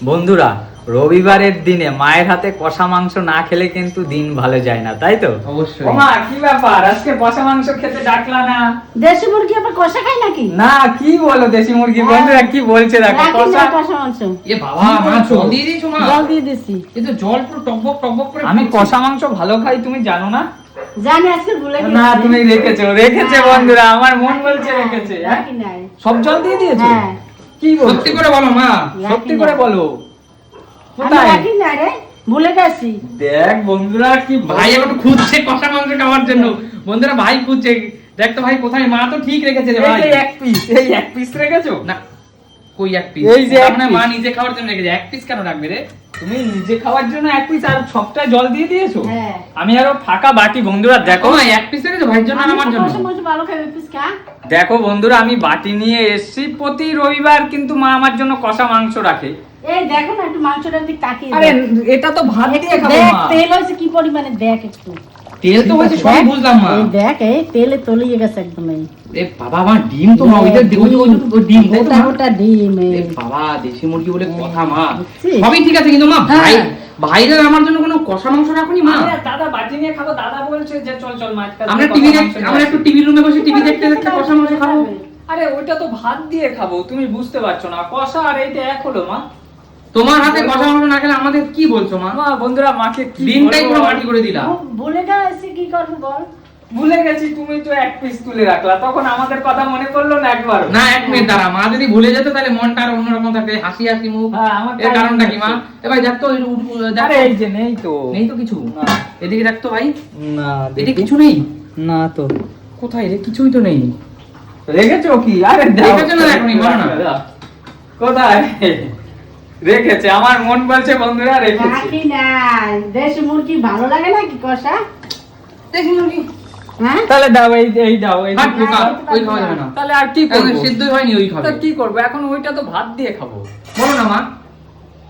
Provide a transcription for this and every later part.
বন্ধুরা, রবিবারের দিনে মায়ের হাতে কষা মাংস না খেলে কিন্তু দিন ভালো যায় না, তাই তো? অবশ্যই। ওমা, কি ব্যাপার, আজকে কষা মাংস খেতে ডাকলা না? দেশি মুরগি আবার কষা খায় নাকি? না, কি বলো দেশি মুরগি? বন্ধুরা কি বলছে দেখো, রাখি কষা। না কষা মাংস। এ বাবা, মা জল দিয়ে দিয়েছো মা? জল দিয়ে দিছি। কিন্তু জল পুরো টকবক টকবক করে। আমি কষা মাংস ভালো খাই, তুমি জানো না? জানি আজকে ভুলে গেছি। না, তুমি রেখেছো হ্যাঁ। বন্ধুরা, আমার মন বলছে রেখেছে। হ্যাঁ? রাখি নাই। সব জল দিয়ে দিয়েছো? হ্যাঁ। কি বলছো? সত্যি করে বলো মা। সত্যি করে বলো। আমি কোথায়? রাখি না রে, ভুলে গেছি। দেখ বন্ধুরা, কি ভাই এখন খুঁজছে কষা মাংস খাওয়ার জন্য। বন্ধুরা ভাই খুঁজছে, দেখ তো ভাই কোথায়। মা তো ঠিক রেখেছে রে ভাই। এই এক পিস রেখেছো? না, কই এক পিস? এই যে এক মানে মা piece। নিজে খাওয়ার জন্য রেখেছে। এক পিস কেন রাখবে রে? তুমি নিজে খাওয়ার জন্য এক পিস আর সবটাই জল দিয়ে দিয়েছো? হ্যাঁ। আমি আরো ফাঁকা বাটি। বন্ধুরা দেখো, ও মা এক পিস রেখেছো ভাইয়ের জন্য আর আমার জন্য? কষা মাংস ভালো খাবে, পিস খা। দেখো বন্ধুরা, আমি বাটি নিয়ে এসেছি। প্রতি রবিবার কিন্তু মা আমার জন্য কষা মাংস রাখে। এই দেখো না, একটু মাংসটার দিক তাকিয়ে আরে দেখ। এটা তো ভাত দিয়ে একটু খাবো দেখ মা। তেল হয়েছে কি পরিমাণে, দেখ একটু। তেল তো হয়েছে সবই দেখ, বুঝলাম মা। এই দেখ, এই তেলে তলিয়ে গেছে একদম। এই এ বাবা, আমার ডিম তো মা, ওইটা ডিম, ওই ডিম তাই তো গোটা মা? গোটা ডিম। এ এই বাবা, দেশি মুরগি বলে কথা মা। বুঝছিস? সবই ঠিক আছে, কিন্তু মা হ্যাঁ। ভাইরা আমার জন্য কোনো কষা মাংস রাখুনি মা? আরে দাদা বাটি নিয়ে খাবো, দাদা বলছে যে চল চল মাছ কাছে আমরা কষা টিভি মাংস নিয়ে আমরা আসি। একটু টিভি রুমে বসে টিভি দেখতে দেখতে কষা মাংস খাবো। আরে ওইটা তো ভাত দিয়ে খাবো, তুমি বুঝতে পারছো না? কষা আর এইটা এক হলো মা। তোমার হাতে কষা মাংস না খেলে আমাদের কি বলছো মা? মা বন্ধুরা, মাকে কি দিনটাই বলবো? পুরো মাটি করে দিলা। ভুলে গেছি, কি করবো বল। ভুলে গেছি, তুমি তো এক পিস তুলে রাখলা, তখন আমাদের কথা মনে পড়লো না একবার? না, এক মিনিট দাঁড়া, মা যদি ভুলে যেত তাহলে মনটা আর অন্যরকম থাকবে, হাসি হাসি মুখ। হ্যাঁ, আমার এর তাই কারণটা মনে কি মা? হচ্ছে। এ ভাই দেখ তো, দেখ আরে তো। এই যে নেই তো। নেই তো কিছু? না। এদিকে দেখ তো ভাই, না, এদিকে কিছু নেই। না তো। কোথায় রে? কিছুই তো নেই। রেখেছো কি? আরে রেখেছো না, এখনই বলো না। কোথায় রেখেছে? আমার মন বলছে বন্ধুরা রেখেছে। রাখি নাই। দেশি মুরগি ভালো লাগে না কি কষা? দেশি মুরগি হ্যাঁ, তাহলে দাও, এই দাও, এই ভাত দুটো ঢোকা, দাও। ওই খাওয়া যাবে না। তাহলে আর কি এখন করবো? সিদ্ধই হয়নি, ওই খাবে। তা কি করবো এখন? ওইটা তো ভাত দিয়ে খাবো। বলো না মা।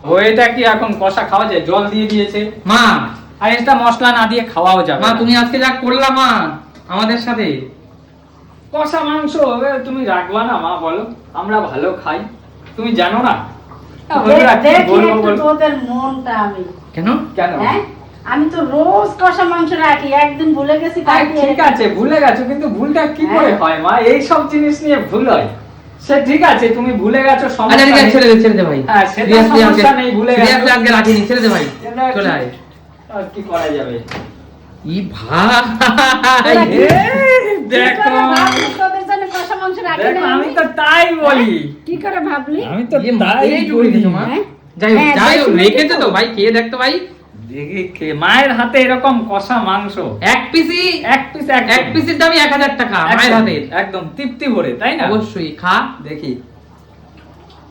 ওইটা কি এখন কষা খাওয়া যায়? জল দিয়ে দিয়েছে। মা, আর এটা মশলা না দিয়ে খাওয়াও যাবে মা না। তুমি আজকে যা করলা মা আমাদের সাথে। কষা মাংস তুমি রাখবা না মা? বলো, আমরা ভালো খাই, তুমি জানো না? বন্ধুরা, কি দেখি বলবো একটু বলো? তোদের মনটা আমি। কেন? কেন? হ্যাঁ, আমি তো রোজ কষা মাংস রাখি, একদিন ভুলে গেছি। হ্যাঁ, কালকে ঠিক আছে, ভুলে গেছো, কিন্তু ভুলটা কি করে হ্যাঁ। হয় মা? এই সব জিনিস নিয়ে ভুল হয়। সে ঠিক আছে, তুমি ভুলে গেছো, আচ্ছা সমস্যা ঠিক আছে, নেই। ছেড়ে দে ভাই। হ্যাঁ, সেটা Seriously সমস্যা নেই, ভুলে গেছো। seriously আজকে রাখিনি, ছেড়ে দে ভাই। এটা চলে কি- আয়। আর কি করা যাবে? ই ভাই, তোরা কি- এ, কি দেখো, করে ভাবলি তোদের জন্য কষা মাংস রাখি দেখো, না আমি তো তাই বলি। কি করে ভাবলি? আমি তো ইয়ে তাই এইটুকু বলি। রেখেছো মা? হ্যাঁ? যাই হোক, হ্যাঁ, যাই হোক, দেশি রেখেছো মুরগি তো ভাই, খেয়ে দেখতো ভাই। দেখি মায়ের হাতে এরকম কষা মাংস, এক পিসি, এক পিস এক পিসের দামই 1000 টাকা মায়ের হাতের। একদম তৃপ্তি ভরে, তাই না? অবশ্যই খা। দেখি।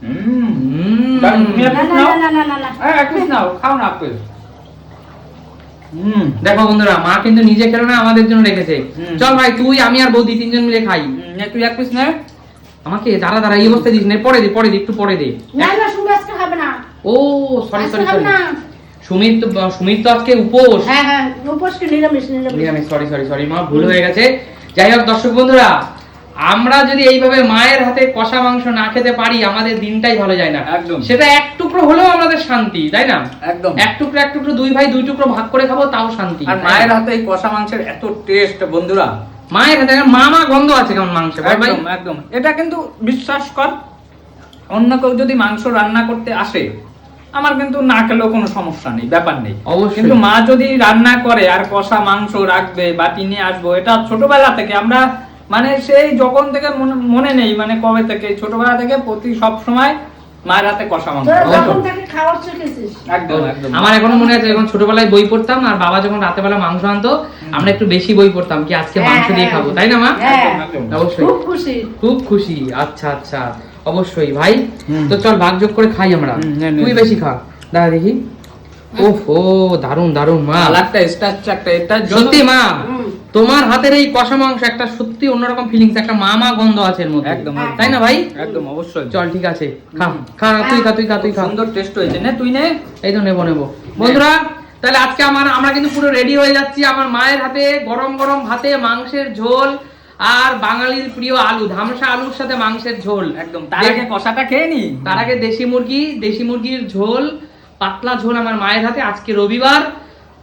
হুম। দারুণ, তুমি না এক piece না নাও। না না না না। হ্যাঁ, এক piece নাও, খাও না আপেল। দেখো বন্ধুরা, মা কিন্তু নিজে খেলো না, আমাদের জন্য রেখেছে। হুম। চল ভাই, তুই আমি আর বৌদি তিনজন মিলে খাই। তুই এক পিস নে। আমাকে দাঁড়া দাঁড়া এই অবস্থায় দিস না, পরে দে একটু পরে দে। না না, সুমি আজকে খাবে না। ও সরি আজকে সরি খাবে সরি, না। সুমিত তো আজকে উপোস। হ্যাঁ হ্যাঁ, উপোসকে নিরামিষ নিরামিষ। সরি মা, ভুল হয়ে গেছে। যাই হোক দর্শক বন্ধুরা, আমরা যদি এইভাবে মায়ের হাতে কষা মাংস না খেতে পারি, আমাদের দিনটাই ভালো যায় না। একদম। সেটা এক টুকরো হলেও আমাদের শান্তি, তাই না? একদম। এক টুকরো দুই ভাই দুই টুকরো ভাগ করে খাবো, তাও শান্তি। আর মায়ের হাতে এই কষা মাংসের এত টেস্ট বন্ধুরা, মায়ের হাতে মা গন্ধ আছে কেমন মাংস, বল ভাই। একদম একদম। এটা কিন্তু বিশ্বাস কর, অন্য কেউ যদি মাংস রান্না করতে আসে, আমার কিন্তু না খেলেও কোনো সমস্যা নেই, ব্যাপার নেই। অবশ্যই। কিন্তু মা যদি রান্না করে আর কষা মাংস রাখবে, বাটি নিয়ে আসবো, এটা ছোটবেলা থেকে আমরা, মানে সেই যখন থেকে মনে নেই, মানে কবে থেকে, ছোটবেলা থেকে প্রতি সব সময় মায়ের হাতে কষা মাংস। তোরা অবশ্যই। যখন থেকে খাওয়ার শিখেছিস। একদম একদম। আমার এখনো মনে আছে, যখন ছোটবেলায় বই পড়তাম আর বাবা যখন রাতে বেলা মাংস আনতো, আমরা একটু বেশি বই পড়তাম, কি আজকে হ্যাঁ, মাংস দিয়ে হ্যাঁ। খাবো, তাই না মা? হ্যাঁ। একদম, একদম। অবশ্যই, খুব খুশি। খুব খুশি। আচ্ছা আচ্ছা, অবশ্যই ভাই। হুম। তো চল ভাগ যোগ করে খাই আমরা। নে, নে, তুই নে। বেশি খা, দাঁড়া দেখি। ওহো, দারুন দারুন মা। কালারটা স্টার্চ একটা, এটার জন্য সত্যি মা, হুম। তোমার হাতের এই কষা মাংস একটা সত্যি অন্যরকম ফিলিংস, একটা মা গন্ধ আছে এর মধ্যে। একদম, একদম। তাই না ভাই? একদম অবশ্যই। চল ঠিক আছে, খা খা, তুই খা তুই খা তুই খা। সুন্দর টেস্ট হয়েছে, নে তুই নে। এই তো নেবো বন্ধুরা। তাহলে আজকে আমরা কিন্তু পুরো রেডি হয়ে যাচ্ছি। আমার মায়ের হাতে গরম গরম ভাতে মাংসের ঝোল আর বাঙালির প্রিয় আলু, ধামসা আলুর সাথে মাংসের ঝোল। একদম। তার আগে কষাটা খেয়ে নি। তার আগে দেশি মুরগির ঝোল, পাতলা ঝোল আমার মায়ের হাতে। আজকে রবিবার,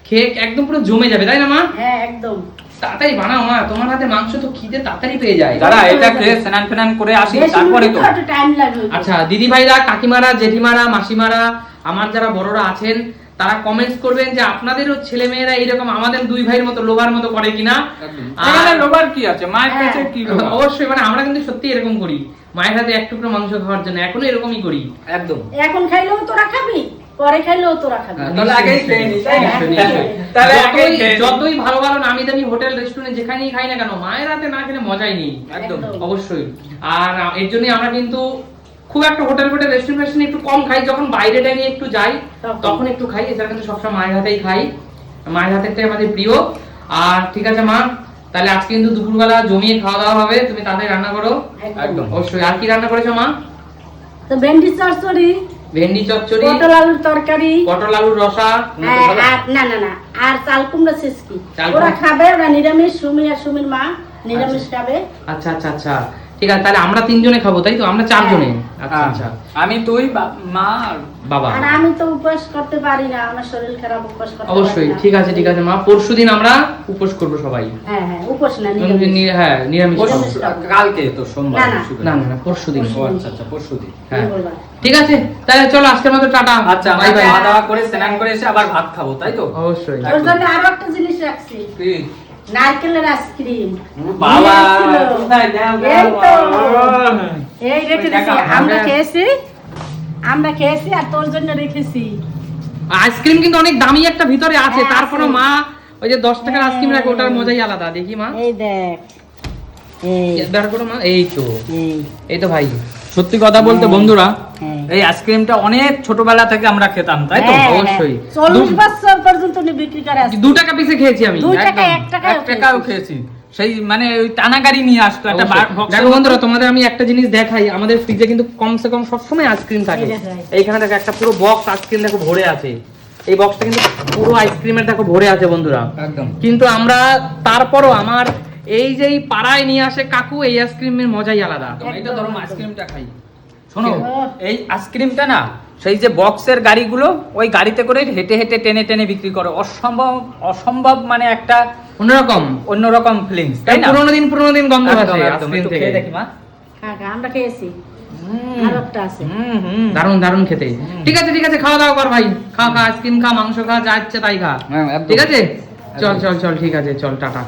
খেয়ে একদম পুরো জমে যাবে, তাই না মা? হ্যাঁ একদম। তাড়াতাড়ি বানাও মা, তোমার হাতে মাংস তো খিদে তাড়াতাড়ি পেয়ে যায়। দাদা এটা খেয়ে স্নান ফেনান করে আসি, তারপরে তো। একটু টাইম লাগবে। আচ্ছা দিদি ভাইরা, কাকিমারা, জেঠিমারা, মাসিমারা, আমার যারা বড়রা আছেন তারা কমেন্টস করবেন যে আপনাদেরও ছেলে মেয়েরা এইরকম আমাদের দুই ভাইয়ের মতো লোভার মতো করে কিনা। এখানে লোবার কি আছে, মায়ের কাছে কি লোবার? অবশ্যই, মানে আমরা কিন্তু সত্যি এরকম করি, মায়ের হাতে এক টুকরো মাংস খাওয়ার জন্য এখনো এরকমই করি। একদম। এখন খাইলেও তোরা খাবি, পরে খাইলেও তোরা খাবি। তাহলে আগেই খেয়ে নি, তাই না? নিশ্চয়ই। তাহলে আগেই খেয়ে নি। যতই ভালো ভালো নামি দামি হোটেল রেস্টুরেন্ট যেখানেই খাই না কেন, মায়ের হাতে না খেলে মজাই নেই। একদম। অবশ্যই। আর এর জন্য আমরা কিন্তু খুব একটা হোটেল রেস্টুরেন্ট একটু কম খাই, যখন বাইরে টাইমে একটু যাই তখন একটু খাই, এছাড়া কিন্তু সবসময় মায়ের হাতেই খাই। মায়ের হাতেরটাই আমাদের প্রিয়। আর ঠিক আছে মা, তাহলে আজকে কিন্তু দুপুরবেলা জমিয়ে খাওয়া দাওয়া হবে, তুমি তাদের রান্না করো। একদম। অবশ্যই। আর কি রান্না করেছো মা? তো ভেন্ডি চচ্চড়ি, ভেন্ডি চচ্চড়ি, পটল আলুর তরকারি, পটল আলুর রসা। আর না না না, আর চাল কুমড়া ছিচকি। চাল ওরা কুমড়া। খাবে, ওরা নিরামিষ, সুমি আর সুমির মা নিরামিষ খাবে। আচ্ছা আচ্ছা আচ্ছা, ঠিক আছে। তাহলে আমরা 3 জনে খাবো, তাই তো? আমরা 4 জনে। আচ্ছা আচ্ছা। আমি, তুই, মা আর বাবা। আর আমি তো উপবাস করতে পারি না, আমার শরীর খারাপ, উপবাস করতে অবশ্যই। পারি না। ঠিক আছে ঠিক আছে মা, পরশুদিন আমরা উপোস করবো সবাই। হ্যাঁ হ্যাঁ, উপবাস না, নিরামিষ। হ্যাঁ নিরামিষ খাবো। কালকে তো সোমবার। না, না। না না না, পরশুদিন। ও আচ্ছা আচ্ছা, পরশুদিন। হ্যাঁ মঙ্গলবার। ঠিক আছে, তাহলে চলো আজকের মতো টাটা। আচ্ছা, বাই বাই। খাওয়া দাওয়া করে স্নান করে এসে আবার ভাত খাবো, তাই তো? অবশ্যই। ওর জন্য আরো একটা জিনিস রাখছি, কি? নারকেলের আইসক্রিম। বাবা, নিয়ে এসেছিল। কোথায় দাও, এই তো। দাও। এই রেখে দিছি, আমরা খেয়েছি আর তোর জন্য রেখেছি। আইসক্রিম কিন্তু অনেক দামি একটা ভিতরে আছে, হ্যাঁ, তারপরে আছে। মা ওই যে 10 টাকার আইসক্রিম রাখে, ওটার মজাই আলাদা। দেখি মা, এই দেখ, এই বের করো মা। এই তো, এই তো ভাই। সত্যি কথা বলতে বন্ধুরা, হ্যাঁ। এই আইসক্রিমটা অনেক ছোটবেলা থেকে আমরা খেতাম, তাই তো? হ্যাঁ, অবশ্যই। 40 বছর পর্যন্ত উনি বিক্রি করে আসছে। 2 টাকা পিসে খেয়েছি আমি। 2 টাকা, একদম। 1 টাকা, 1 টাকাও খেয়েছি। সেই মানে ওই টানা গাড়ি নিয়ে আসতো একটা অবশ্যই। দেখো বন্ধুরা, তোমাদের আমি একটা জিনিস দেখাই, আমাদের ফ্রিজে কিন্তু কমসে কম সবসময় আইসক্রিম থাকে। এই দেখাই। এইখানে দেখো একটা পুরো বক্স আইসক্রিম দেখো ভরে আছে। এই বক্সটা কিন্তু পুরো আইসক্রিমের দেখো ভরে আছে বন্ধুরা। একদম। কিন্তু আমরা তারপরও আমার এই যে এই পাড়ায় নিয়ে আসে কাকু, এই আইসক্রিমের মজাই আলাদা। এটা ধরো আইসক্রিমটা খাই। শোনো, ও। এই আইসক্রিমটা না, সেই যে বক্সের গাড়িগুলো, ওই গাড়িতে করে হেঁটে হেঁটে টেনে টেনে বিক্রি করে, অসম্ভব মানে একটা অন্যরকম ফিলিংস, তাই না? পুরোনো দিন গন্ধ একদম, আছে একদম। আইসক্রিম একটু থেকে। খেয়ে দেখি মা। হ্যাঁ, আমরা খেয়েছি। হুম, আর একটা আছে। হুম, হুম। দারুণ দারুণ খেতে। ঠিক আছে ঠিক আছে, খাওয়া দাওয়া কর ভাই। খা খা, আইসক্রিম খা, মাংস খা, যা ইচ্ছে তাই খা। হ্যাঁ, একদম। ঠিক আছে, চল একদম। চল চল, ঠিক আছে, চল টাটা।